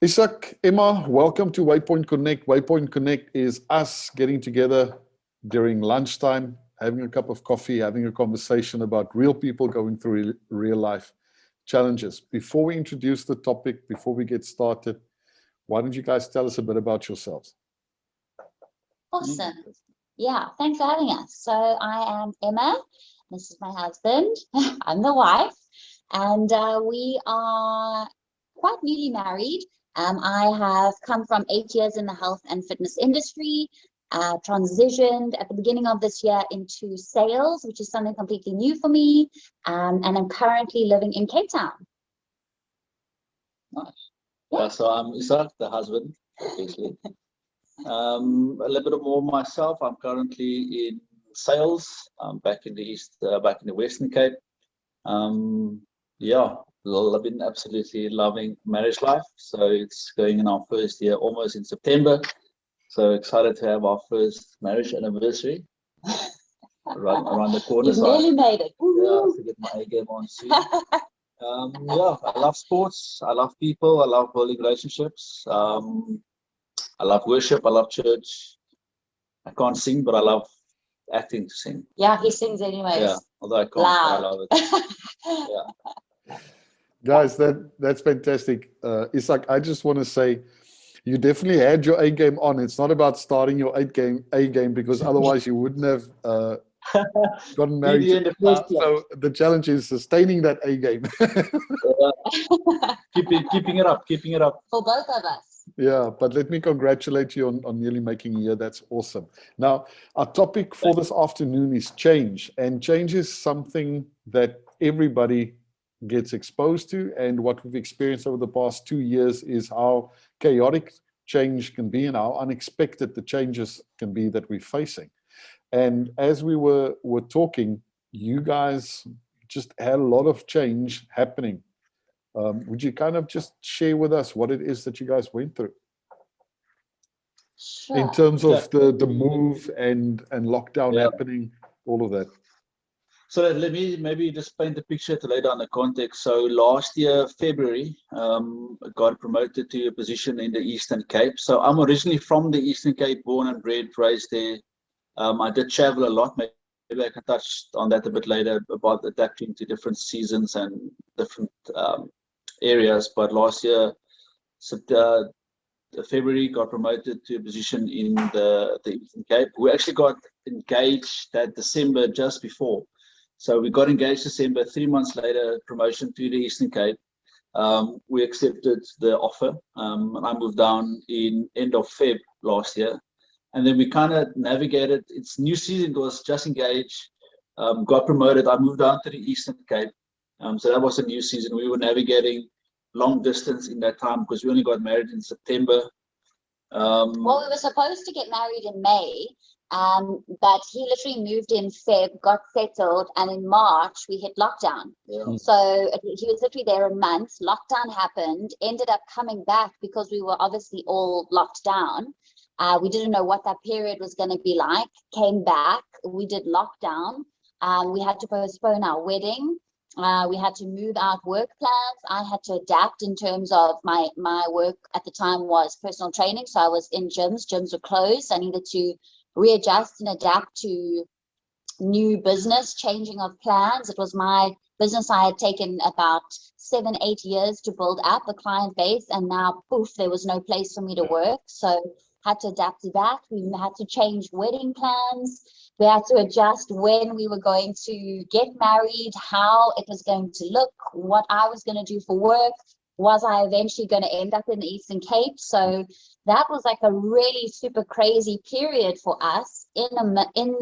Izak, Emma, welcome to Waypoint Connect. Waypoint Connect is us getting together during lunchtime, having a cup of coffee, having a conversation about real people going through real life challenges. Before we introduce the topic, before we get started, why don't you guys tell us a bit about yourselves? Awesome. Yeah, thanks for having us. So I am Emma. This is my husband. I'm the wife. And we are quite newly married. I have come from 8 years in the health and fitness industry, transitioned at the beginning of this year into sales, which is something completely new for me. And I'm currently living in Cape Town. Nice. Yeah, so I'm Izak, the husband, basically. A little bit more myself. I'm currently in sales. I'm back in the Western Cape. Yeah, I've been absolutely loving marriage life. So it's going in our first year, almost in September. So excited to have our first marriage anniversary around the corner. You nearly made it. Yeah, to get my A game on soon. Yeah, I love sports. I love people. I love building relationships. I love worship. I love church. I can't sing, but I love acting to sing. Yeah, he sings anyways. Yeah, although I can't, Loud. I love it. Yeah. Guys, that's fantastic. Izak, I just want to say, you definitely had your A game on. It's not about starting your A game because otherwise you wouldn't have gotten married to the first. So the challenge is sustaining that A game. Keeping it up. For both of us. Yeah, but let me congratulate you on nearly making a year. That's awesome. Now, our topic for this afternoon is change. And change is something that everybody gets exposed to. And what we've experienced over the past 2 years is how chaotic change can be and how unexpected the changes can be that we're facing. And as we were talking, you guys just had a lot of change happening. Would you kind of just share with us what it is that you guys went through? Sure. In terms of the move and lockdown happening, all of that. So let me maybe just paint the picture to lay down the context. So last year, February, I got promoted to a position in the Eastern Cape. So I'm originally from the Eastern Cape, born and bred, raised there. I did travel a lot. Maybe I can touch on that a bit later about adapting to different seasons and different areas. But last year, February, got promoted to a position in the Eastern Cape. We actually got engaged that December just before. So we got engaged December, 3 months later, promotion to the Eastern Cape. We accepted the offer and I moved down in end of Feb last year. And then we kind of navigated, it's new season, it was just engaged, got promoted. I moved down to the Eastern Cape. So that was a new season. We were navigating long distance in that time because we only got married in September. Well, we were supposed to get married in May, but he literally moved in Feb, got settled, and in March we hit lockdown. Yeah. So he was literally there a month. Lockdown happened, ended up coming back because we were obviously all locked down. We didn't know what that period was going to be like. Came back, we did lockdown. We had to postpone our wedding. We had to move out work plans. I had to adapt in terms of my work at the time was personal training. So I was in gyms. Gyms were closed. I needed to readjust and adapt to new business, changing of plans. It was my business I had taken about 7-8 years to build up the client base. And now, poof, there was no place for me to work. So had to adapt to that. We had to change wedding plans. We had to adjust when we were going to get married, how it was going to look, what I was going to do for work. Was I eventually going to end up in the Eastern Cape? So that was like a really super crazy period for us in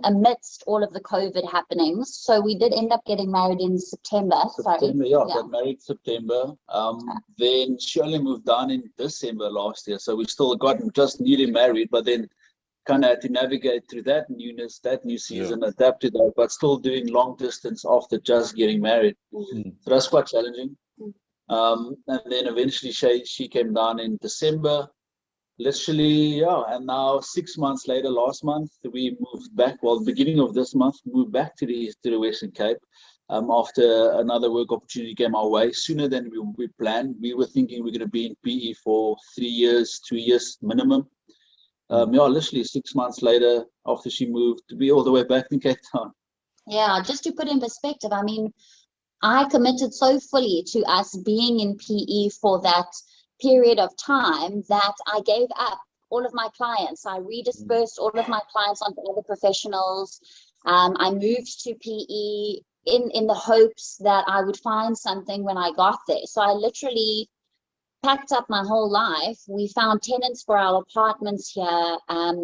amidst all of the COVID happenings. So we did end up getting married in September. Got married September. Then she only moved down in December last year. So we still got just newly married, but then kind of had to navigate through that newness, that new season, adapt to that, but still doing long distance after just getting married. So that's quite challenging. And then eventually she came down in December, literally, and now 6 months later, last month, we moved back, beginning of this month, moved back to the Western Cape. after another work opportunity came our way, sooner than we planned. We were thinking we're going to be in PE for 3 years, 2 years minimum. Literally 6 months later, after she moved, to be all the way back in Cape Town. Yeah, just to put in perspective, I mean, I committed so fully to us being in PE for that period of time that I gave up all of my clients. I redispersed all of my clients onto other professionals. I moved to PE in the hopes that I would find something when I got there. So I literally packed up my whole life. We found tenants for our apartments here.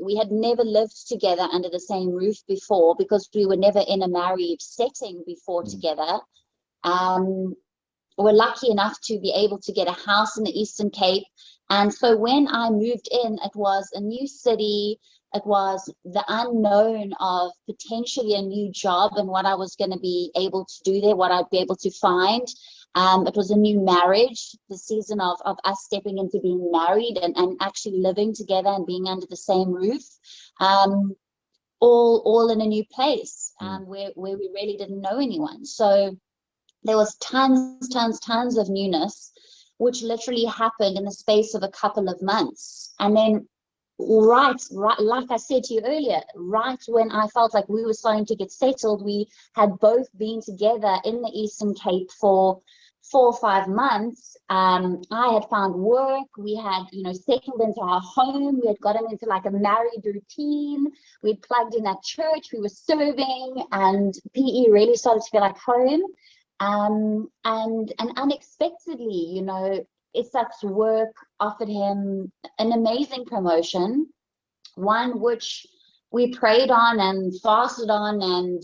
We had never lived together under the same roof before because we were never in a married setting before together. We're lucky enough to be able to get a house in the Eastern Cape. And so when I moved in, it was a new city. It was the unknown of potentially a new job and what I was going to be able to do there, what I'd be able to find. It was a new marriage, the season of us stepping into being married and actually living together and being under the same roof. All in a new place where we really didn't know anyone. So there was tons of newness, which literally happened in the space of a couple of months. And then right, like I said to you earlier, right when I felt like we were starting to get settled, we had both been together in the Eastern Cape for 4 or 5 months. I had found work. We had, settled into our home. We had gotten into like a married routine. We'd plugged in at church. We were serving, and PE really started to feel like home. And unexpectedly, Izak's work offered him an amazing promotion, one which we prayed on and fasted on and,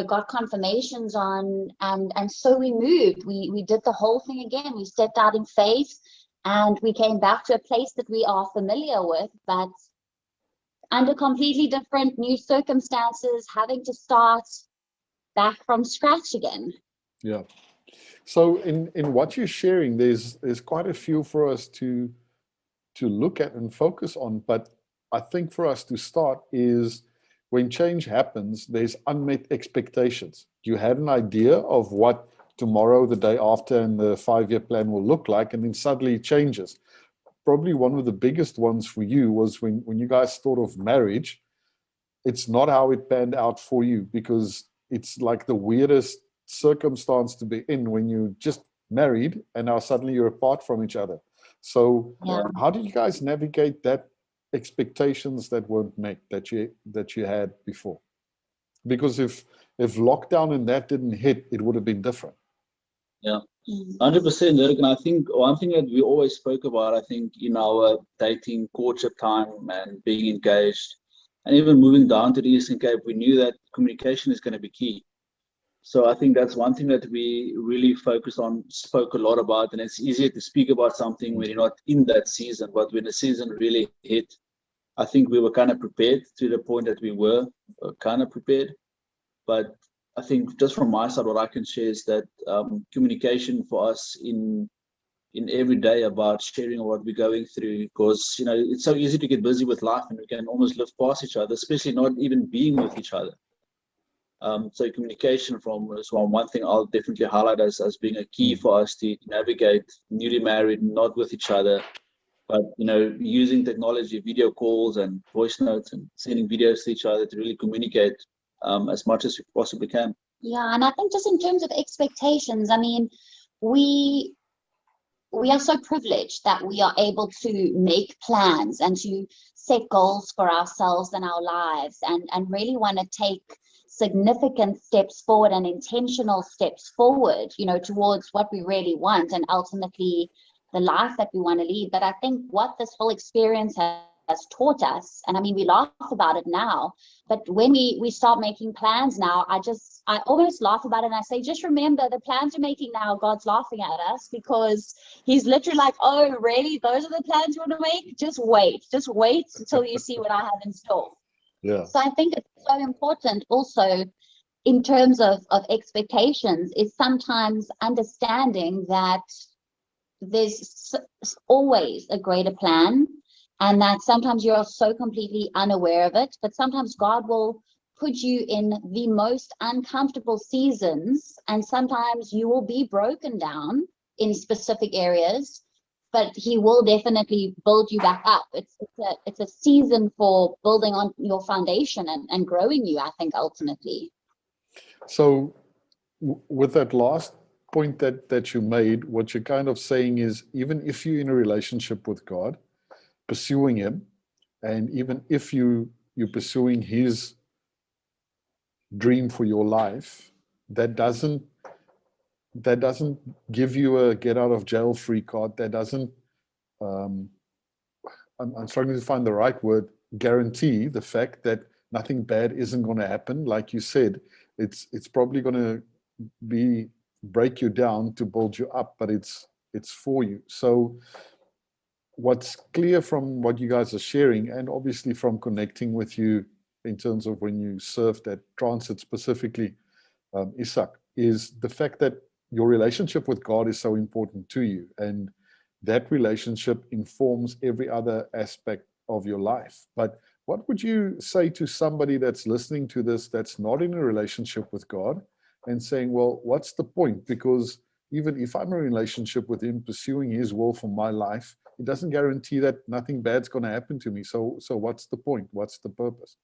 got confirmations on. And so we moved. We did the whole thing again. We stepped out in faith and we came back to a place that we are familiar with, but under completely different new circumstances, having to start back from scratch again. Yeah. So in what you're sharing, there's quite a few for us to look at and focus on. But I think for us to start is when change happens, there's unmet expectations. You had an idea of what tomorrow, the day after, and the 5-year plan will look like, and then suddenly it changes. Probably one of the biggest ones for you was when you guys thought of marriage. It's not how it panned out for you, because it's like the weirdest circumstance to be in when you just married and now suddenly you're apart from each other. So how did you guys navigate that expectations that weren't met that you had before? Because if lockdown and that didn't hit, it would have been different. Yeah, 100%, Dirk. And I think one thing that we always spoke about, I think in our dating courtship time and being engaged and even moving down to the Eastern Cape, we knew that communication is going to be key. So I think that's one thing that we really spoke a lot about. And it's easier to speak about something when you're not in that season, but when the season really hit, I think we were kind of prepared to the point that we were kind of prepared. But I think just from my side, what I can share is that communication for us in every day about sharing what we're going through, because, it's so easy to get busy with life and we can almost live past each other, especially not even being with each other. So communication is one thing I'll definitely highlight as being a key for us to navigate newly married, not with each other, but using technology, video calls and voice notes and sending videos to each other to really communicate as much as we possibly can. Yeah, and I think just in terms of expectations, I mean, we are so privileged that we are able to make plans and to set goals for ourselves and our lives and really want to take significant steps forward and intentional steps forward, towards what we really want and ultimately the life that we want to lead. But I think what this whole experience has taught us, and I mean, we laugh about it now, but when we start making plans now, I almost laugh about it and I say, just remember, the plans you're making now, God's laughing at us, because he's literally like, oh, really? Those are the plans you want to make? Just wait until you see what I have in store. Yeah. So I think it's so important also in terms of expectations is sometimes understanding that there's always a greater plan, and that sometimes you're so completely unaware of it, but sometimes God will put you in the most uncomfortable seasons, and sometimes you will be broken down in specific areas, but he will definitely build you back up. It's a season for building on your foundation and growing you, I think, ultimately. So with that last point that you made, what you're kind of saying is, even if you're in a relationship with God, pursuing him, and even if you're pursuing his dream for your life, that doesn't give you a get out of jail free card. That doesn't I'm struggling to find the right word, guarantee the fact that nothing bad isn't going to happen. Like you said, it's probably going to break you down to build you up, but it's for you. So what's clear from what you guys are sharing, and obviously from connecting with you in terms of when you served at Transit specifically, Izak, is the fact that your relationship with God is so important to you, and that relationship informs every other aspect of your life. But what would you say to somebody that's listening to this that's not in a relationship with God and saying, well, what's the point? Because even if I'm in a relationship with him, pursuing his will for my life, it doesn't guarantee that nothing bad's going to happen to me. So what's the point? What's the purpose?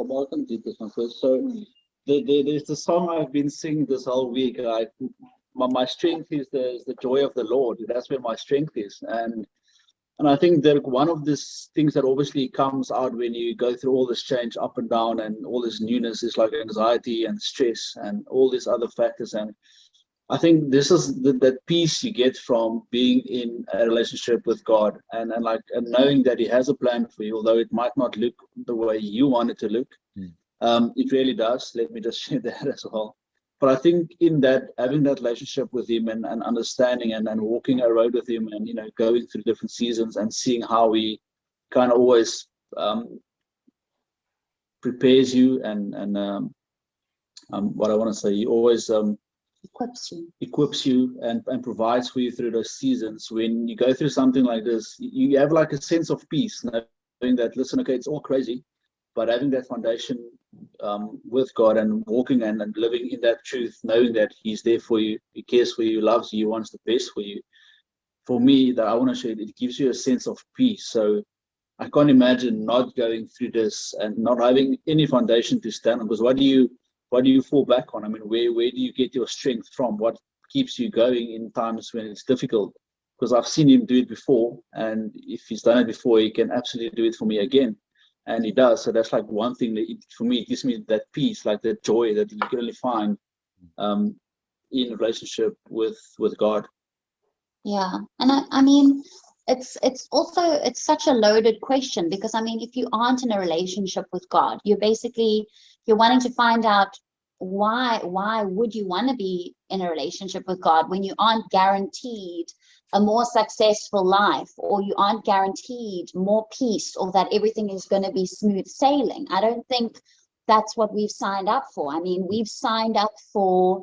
I can do this one first. So there's the song I've been singing this whole week. My strength is the joy of the Lord. That's where my strength is. And I think that one of these things that obviously comes out when you go through all this change up and down and all this newness is like anxiety and stress and all these other factors. And I think this is that peace you get from being in a relationship with God and knowing that he has a plan for you, although it might not look the way you want it to look. It really does. Let me just share that as well. But I think in that, having that relationship with him and understanding and walking a road with him and, going through different seasons and seeing how he kind of always prepares you and what I want to say, he always equips you and provides for you through those seasons. When you go through something like this, you have like a sense of peace, knowing that, listen, okay, it's all crazy, but having that foundation with God and walking and living in that truth, knowing that he's there for you, he cares for you, loves you, wants the best for you. For me, that I want to share, it gives you a sense of peace. So I can't imagine not going through this and not having any foundation to stand on, because what do you fall back on? I mean, where do you get your strength from? What keeps you going in times when it's difficult? Because I've seen him do it before, and if he's done it before, he can absolutely do it for me again. And he does. So that's like one thing that for me, it gives me that peace, like that joy that you can only find in a relationship with God. Yeah, and I mean, it's such a loaded question, because I mean, if you aren't in a relationship with God, you're wanting to find out why would you want to be in a relationship with God when you aren't guaranteed a more successful life, or you aren't guaranteed more peace, or that everything is going to be smooth sailing. I don't think that's what we've signed up for. I mean, we've signed up for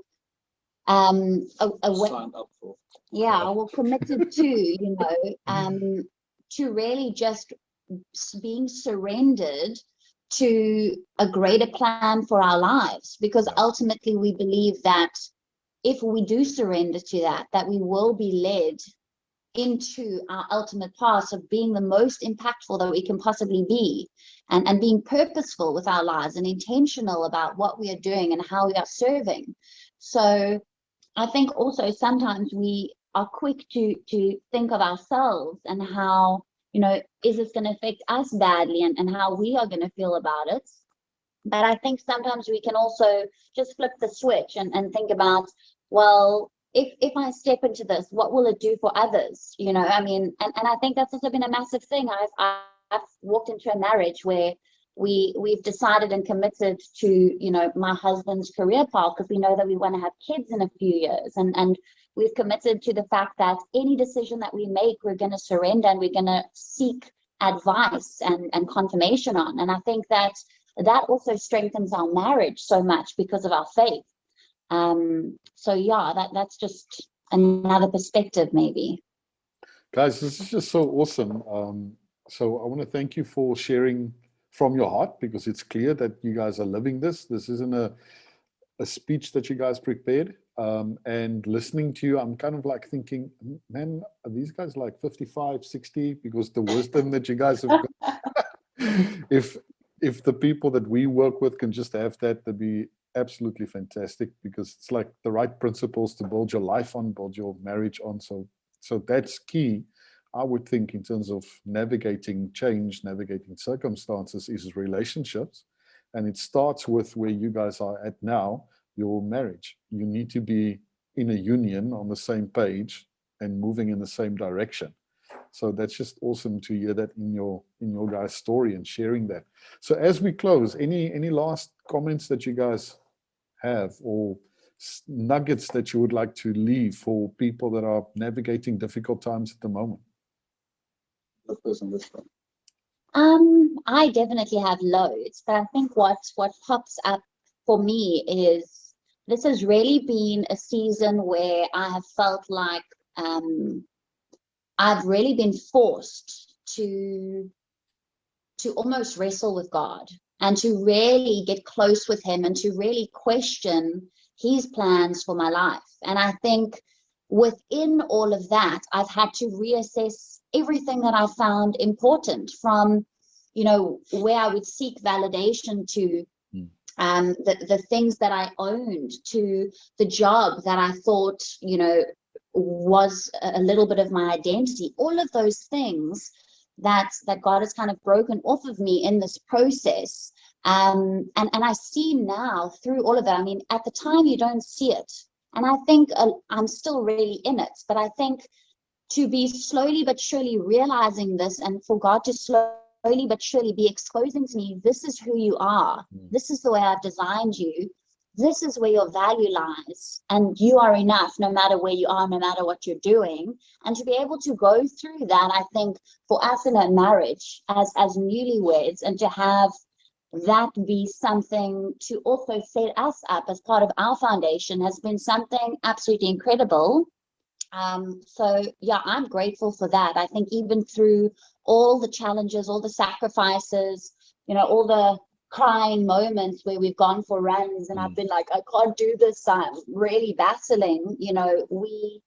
committed to, to really just being surrendered to a greater plan for our lives, because ultimately we believe that if we do surrender to that we will be led into our ultimate path of being the most impactful that we can possibly be, and being purposeful with our lives and intentional about what we are doing and how we are serving. So I think also sometimes we are quick to think of ourselves and how, is this going to affect us badly, and how we are going to feel about it. But I think sometimes we can also just flip the switch and think about, well, if I step into this, what will it do for others? I mean, and I think that's also been a massive thing. I've walked into a marriage where we've decided and committed to, my husband's career path, because we know that we want to have kids in a few years, and we've committed to the fact that any decision that we make, we're going to surrender and we're going to seek advice and confirmation on. And I think that also strengthens our marriage so much because of our faith. So yeah, that's just another perspective maybe. Guys, this is just so awesome. So I want to thank you for sharing from your heart, because it's clear that you guys are living this. This isn't a speech that you guys prepared. And listening to you, I'm kind of like thinking, man, are these guys like 55, 60? Because the wisdom that you guys have got, if the people that we work with can just have that, that'd be absolutely fantastic, because it's like the right principles to build your life on, build your marriage on. So that's key, I would think, in terms of navigating change, navigating circumstances, is relationships. And it starts with where you guys are at now, your marriage. You need to be in a union, on the same page, and moving in the same direction. So that's just awesome to hear that in your guys' story and sharing that. So as we close, any last comments that you guys have, or nuggets that you would like to leave for people that are navigating difficult times at the moment? I definitely have loads, but I think what pops up for me is this has really been a season where I have felt like I've really been forced to almost wrestle with God, and to really get close with him, and to really question his plans for my life. And I think within all of that, I've had to reassess everything that I found important, from, you know, where I would seek validation to the things that I owned, to the job that I thought, you know, was a little bit of my identity. All of those things that God has kind of broken off of me in this process. And I see now through all of that. I mean, at the time you don't see it. And I think I'm still really in it. But I think to be slowly but surely realizing this, and for God to slowly but surely be exposing to me, this is who you are. This is the way I've designed you. This is where your value lies, and you are enough no matter where you are, no matter what you're doing. And to be able to go through that, I think for us in a marriage as newlyweds, and to have that be something to also set us up as part of our foundation, has been something absolutely incredible. So yeah, I'm grateful for that. I think even through all the challenges, all the sacrifices, you know, all the crying moments where we've gone for runs and I've been like, I can't do this, I'm really battling, you know, we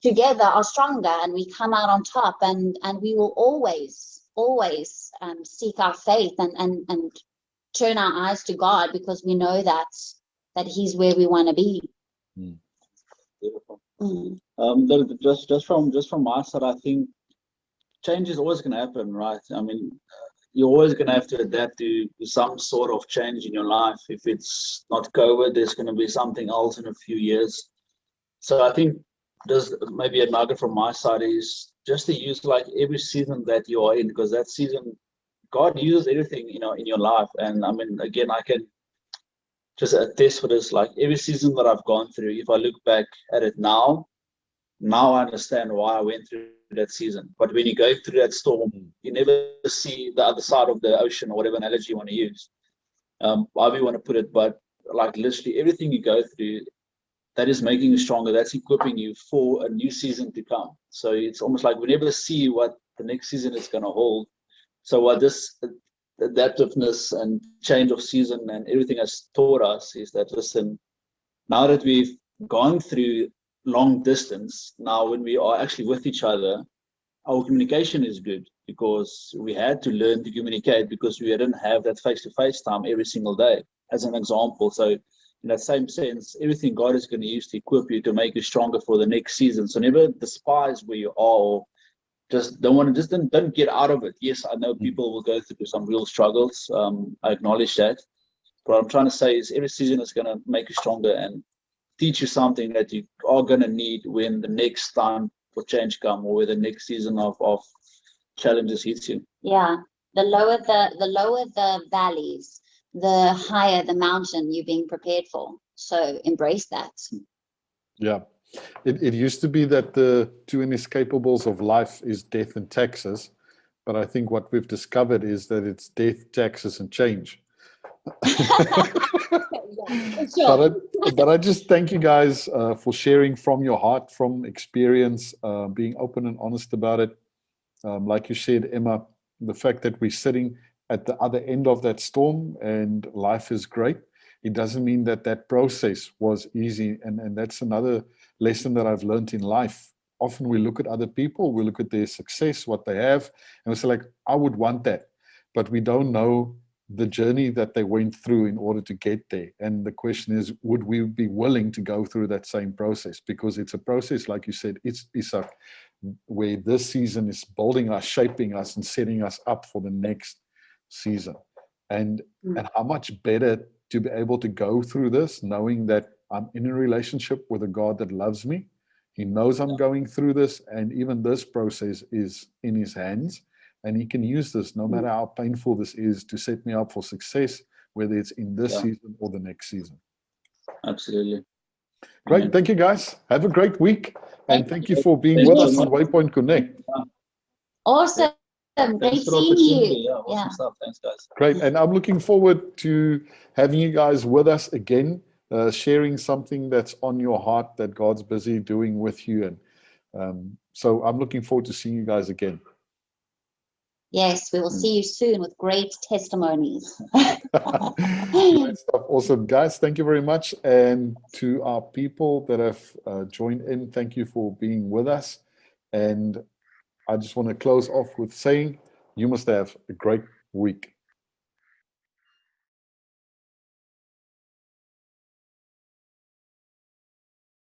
together are stronger, and we come out on top, and we will always seek our faith and turn our eyes to God, because we know that he's where we want to be. Beautiful. Just from my side, I think change is always going to happen, right? I mean, you're always going to have to adapt to some sort of change in your life. If it's not COVID, there's going to be something else in a few years. So I think just maybe a nugget from my side is just to use like every season that you are in, because that season, God uses everything, you know, in your life. And I mean, again, I can just attest for this, like every season that I've gone through, if I look back at it now I understand why I went through that season. But when you go through that storm, you never see the other side of the ocean, or whatever analogy you want to use. However you want to put it, but like literally everything you go through, that is making you stronger. That's equipping you for a new season to come. So it's almost like we never see what the next season is going to hold. So what this adaptiveness and change of season and everything has taught us is that, listen, now that we've gone through long distance, now when we are actually with each other, our communication is good, because we had to learn to communicate, because we didn't have that face-to-face time every single day, as an example. So in that same sense, everything God is going to use to equip you to make you stronger for the next season. So never despise where you are, or just don't get out of it. Yes, I know people will go through some real struggles. I acknowledge that. But what I'm trying to say is every season is going to make you stronger and teach you something that you are going to need when the next time for change come, or when the next season of challenges hits you. Yeah, the lower the valleys, the higher the mountain you're being prepared for. So embrace that. Yeah, it used to be that the two inescapables of life is death and taxes, but I think what we've discovered is that it's death, taxes, and change. Yeah, sure. But I just thank you guys for sharing from your heart, from experience, being open and honest about it. Like you said, Emma, the fact that we're sitting at the other end of that storm and life is great. It doesn't mean that that process was easy. And that's another lesson that I've learned in life. Often we look at other people, we look at their success, what they have, and we say like, I would want that. But we don't know the journey that they went through in order to get there. And the question is, would we be willing to go through that same process? Because it's a process, like you said, it's Izak, where this season is building us, shaping us, and setting us up for the next season. And how much better to be able to go through this, knowing that I'm in a relationship with a God that loves me. He knows I'm going through this, and even this process is in his hands. And he can use this, no matter how painful this is, to set me up for success, whether it's in this season or the next season. Absolutely. Great. Thank you, guys. Have a great week. And thank you for being with us on Waypoint Connect. Awesome. Great seeing you. Yeah, awesome stuff. Thanks, guys. Great. And I'm looking forward to having you guys with us again, sharing something that's on your heart that God's busy doing with you. And so I'm looking forward to seeing you guys again. Yes, we will see you soon with great testimonies. Great stuff. Awesome. Guys, thank you very much. And to our people that have joined in, thank you for being with us. And I just want to close off with saying, you must have a great week.